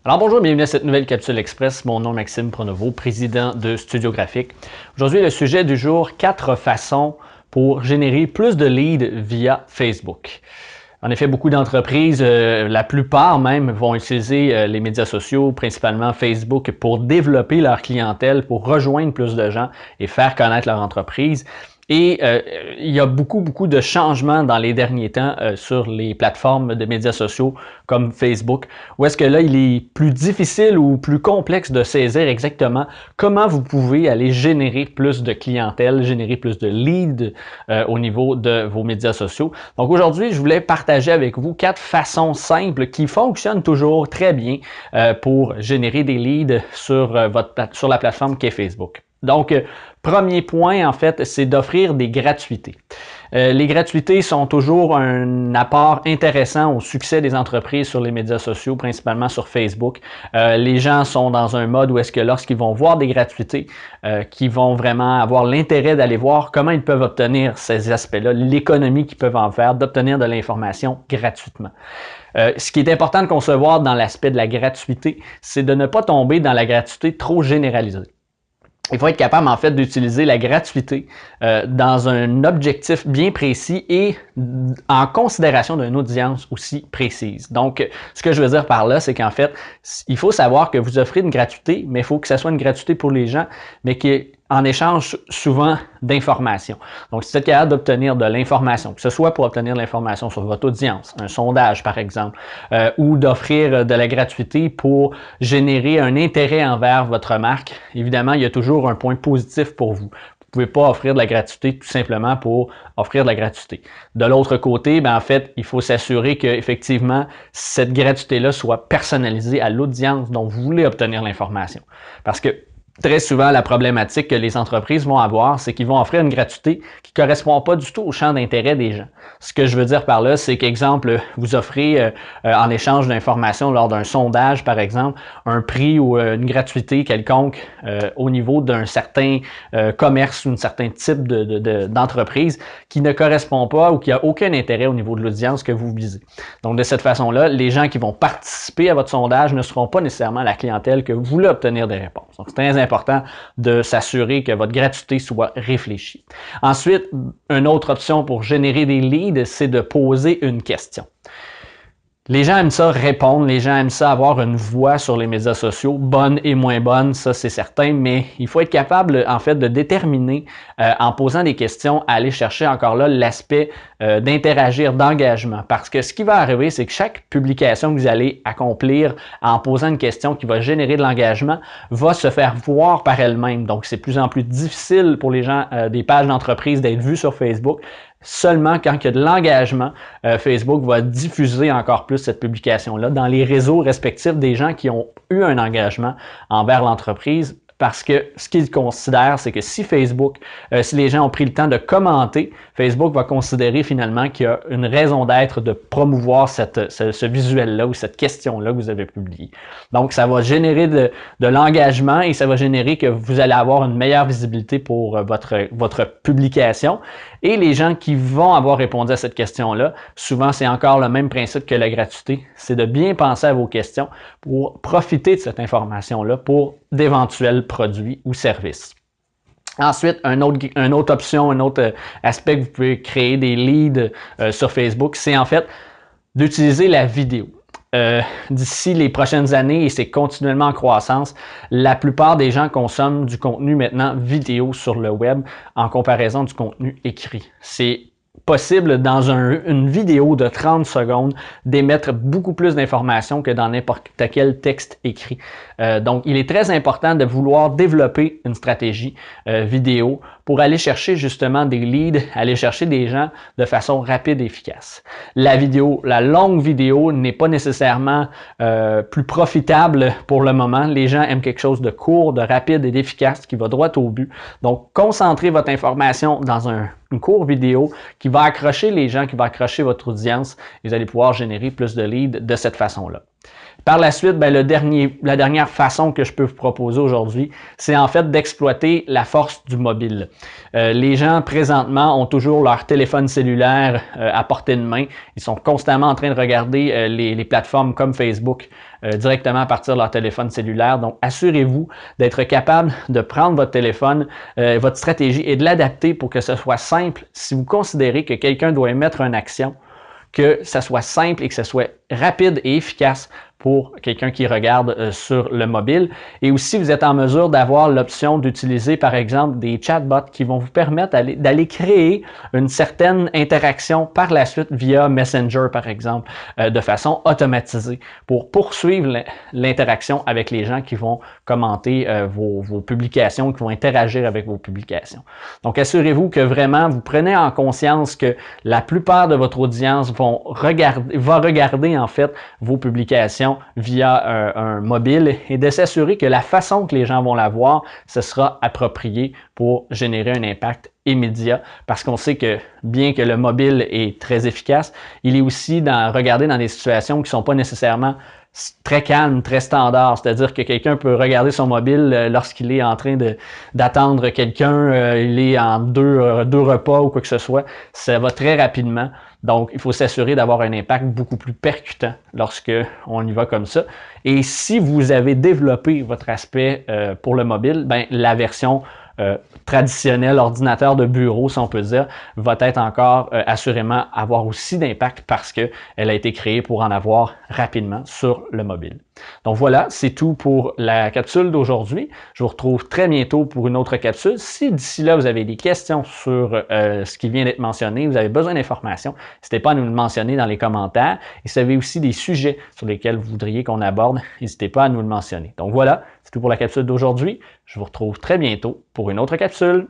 Alors bonjour, bienvenue à cette nouvelle capsule express. Mon nom est Maxime Pronovo, président de Studio Graphique. Aujourd'hui, le sujet du jour, 4 façons pour générer plus de leads via Facebook. En effet, beaucoup d'entreprises, la plupart même, vont utiliser les médias sociaux, principalement Facebook, pour développer leur clientèle, pour rejoindre plus de gens et faire connaître leur entreprise. Et il y a beaucoup de changements dans les derniers temps sur les plateformes de médias sociaux comme Facebook, où est-ce que là, il est plus difficile ou plus complexe de saisir exactement comment vous pouvez aller générer plus de clientèle, générer plus de leads au niveau de vos médias sociaux. Donc aujourd'hui, je voulais partager avec vous 4 façons simples qui fonctionnent toujours très bien pour générer des leads sur la plateforme qu'est Facebook. Donc, premier point, en fait, c'est d'offrir des gratuités. Les gratuités sont toujours un apport intéressant au succès des entreprises sur les médias sociaux, principalement sur Facebook. Les gens sont dans un mode où est-ce que lorsqu'ils vont voir des gratuités, qu'ils vont vraiment avoir l'intérêt d'aller voir comment ils peuvent obtenir ces aspects-là, l'économie qu'ils peuvent en faire, d'obtenir de l'information gratuitement. Ce qui est important de concevoir dans l'aspect de la gratuité, c'est de ne pas tomber dans la gratuité trop généralisée. Il faut être capable, en fait, d'utiliser la gratuité dans un objectif bien précis et en considération d'une audience aussi précise. Donc, ce que je veux dire par là, c'est qu'en fait, il faut savoir que vous offrez une gratuité, mais il faut que ça soit une gratuité pour les gens, mais qui en échange souvent d'informations. Donc, si vous êtes capable d'obtenir de l'information, que ce soit pour obtenir de l'information sur votre audience, un sondage par exemple, ou d'offrir de la gratuité pour générer un intérêt envers votre marque, évidemment, il y a toujours un point positif pour vous. Vous ne pouvez pas offrir de la gratuité tout simplement pour offrir de la gratuité. De l'autre côté, en fait, il faut s'assurer qu'effectivement, cette gratuité-là soit personnalisée à l'audience dont vous voulez obtenir l'information. Parce que très souvent, la problématique que les entreprises vont avoir, c'est qu'ils vont offrir une gratuité qui ne correspond pas du tout au champ d'intérêt des gens. Ce que je veux dire par là, c'est qu'exemple, vous offrez en échange d'informations lors d'un sondage, par exemple, un prix ou une gratuité quelconque au niveau d'un certain commerce ou d'un certain type d'entreprise qui ne correspond pas ou qui n'a aucun intérêt au niveau de l'audience que vous visez. Donc, de cette façon-là, les gens qui vont participer à votre sondage ne seront pas nécessairement la clientèle que vous voulez obtenir des réponses. Donc, c'est très important de s'assurer que votre gratuité soit réfléchie. Ensuite, une autre option pour générer des leads, c'est de poser une question. Les gens aiment ça répondre, les gens aiment ça avoir une voix sur les médias sociaux, bonne et moins bonne, ça c'est certain, mais il faut être capable en fait de déterminer en posant des questions, à aller chercher encore là l'aspect d'interagir, d'engagement. Parce que ce qui va arriver, c'est que chaque publication que vous allez accomplir en posant une question qui va générer de l'engagement va se faire voir par elle-même. Donc c'est de plus en plus difficile pour les gens des pages d'entreprise d'être vus sur Facebook. Seulement quand il y a de l'engagement, Facebook va diffuser encore plus cette publication-là dans les réseaux respectifs des gens qui ont eu un engagement envers l'entreprise. Parce que ce qu'ils considèrent, c'est que si Facebook, si les gens ont pris le temps de commenter, Facebook va considérer finalement qu'il y a une raison d'être de promouvoir ce visuel-là ou cette question-là que vous avez publiée. Donc, ça va générer de l'engagement et ça va générer que vous allez avoir une meilleure visibilité pour votre publication. Et les gens qui vont avoir répondu à cette question-là, souvent, c'est encore le même principe que la gratuité, c'est de bien penser à vos questions pour profiter de cette information-là pour d'éventuels produits ou services. Ensuite, une autre option, un autre aspect que vous pouvez créer des leads sur Facebook, c'est en fait d'utiliser la vidéo. D'ici les prochaines années, et c'est continuellement en croissance, la plupart des gens consomment du contenu maintenant vidéo sur le web en comparaison du contenu écrit. C'est possible dans une vidéo de 30 secondes d'émettre beaucoup plus d'informations que dans n'importe quel texte écrit. Donc, il est très important de vouloir développer une stratégie vidéo pour aller chercher justement des leads, aller chercher des gens de façon rapide et efficace. La longue vidéo n'est pas nécessairement plus profitable pour le moment. Les gens aiment quelque chose de court, de rapide et d'efficace qui va droit au but. Donc, concentrez votre information dans une courte vidéo qui va accrocher les gens, qui va accrocher votre audience et vous allez pouvoir générer plus de leads de cette façon-là. Par la suite, la dernière façon que je peux vous proposer aujourd'hui, c'est en fait d'exploiter la force du mobile. Les gens présentement ont toujours leur téléphone cellulaire à portée de main. Ils sont constamment en train de regarder les plateformes comme Facebook directement à partir de leur téléphone cellulaire. Donc, assurez-vous d'être capable de prendre votre téléphone, votre stratégie et de l'adapter pour que ce soit simple. Si vous considérez que quelqu'un doit émettre une action, que ça soit simple et que ce soit rapide et efficace pour quelqu'un qui regarde sur le mobile. Et aussi, vous êtes en mesure d'avoir l'option d'utiliser, par exemple, des chatbots qui vont vous permettre d'aller créer une certaine interaction par la suite via Messenger, par exemple, de façon automatisée pour poursuivre l'interaction avec les gens qui vont commenter vos publications, qui vont interagir avec vos publications. Donc, assurez-vous que vraiment, vous prenez en conscience que la plupart de votre audience va regarder en fait vos publications via un mobile et de s'assurer que la façon que les gens vont la voir, ce sera approprié pour générer un impact immédiat parce qu'on sait que bien que le mobile est très efficace, il est aussi regardé dans des situations qui ne sont pas nécessairement très calmes, très standards. C'est-à-dire que quelqu'un peut regarder son mobile lorsqu'il est en train d'attendre quelqu'un, il est en deux repas ou quoi que ce soit. Ça va très rapidement. Donc, il faut s'assurer d'avoir un impact beaucoup plus percutant lorsque on y va comme ça. Et si vous avez développé votre aspect pour le mobile, la version traditionnel ordinateur de bureau, si on peut dire, va être encore assurément avoir aussi d'impact parce qu'elle a été créée pour en avoir rapidement sur le mobile. Donc voilà, c'est tout pour la capsule d'aujourd'hui. Je vous retrouve très bientôt pour une autre capsule. Si d'ici là, vous avez des questions sur ce qui vient d'être mentionné, vous avez besoin d'informations, n'hésitez pas à nous le mentionner dans les commentaires. Et si vous avez aussi des sujets sur lesquels vous voudriez qu'on aborde, n'hésitez pas à nous le mentionner. Donc voilà, c'est tout pour la capsule d'aujourd'hui. Je vous retrouve très bientôt pour une autre capsule.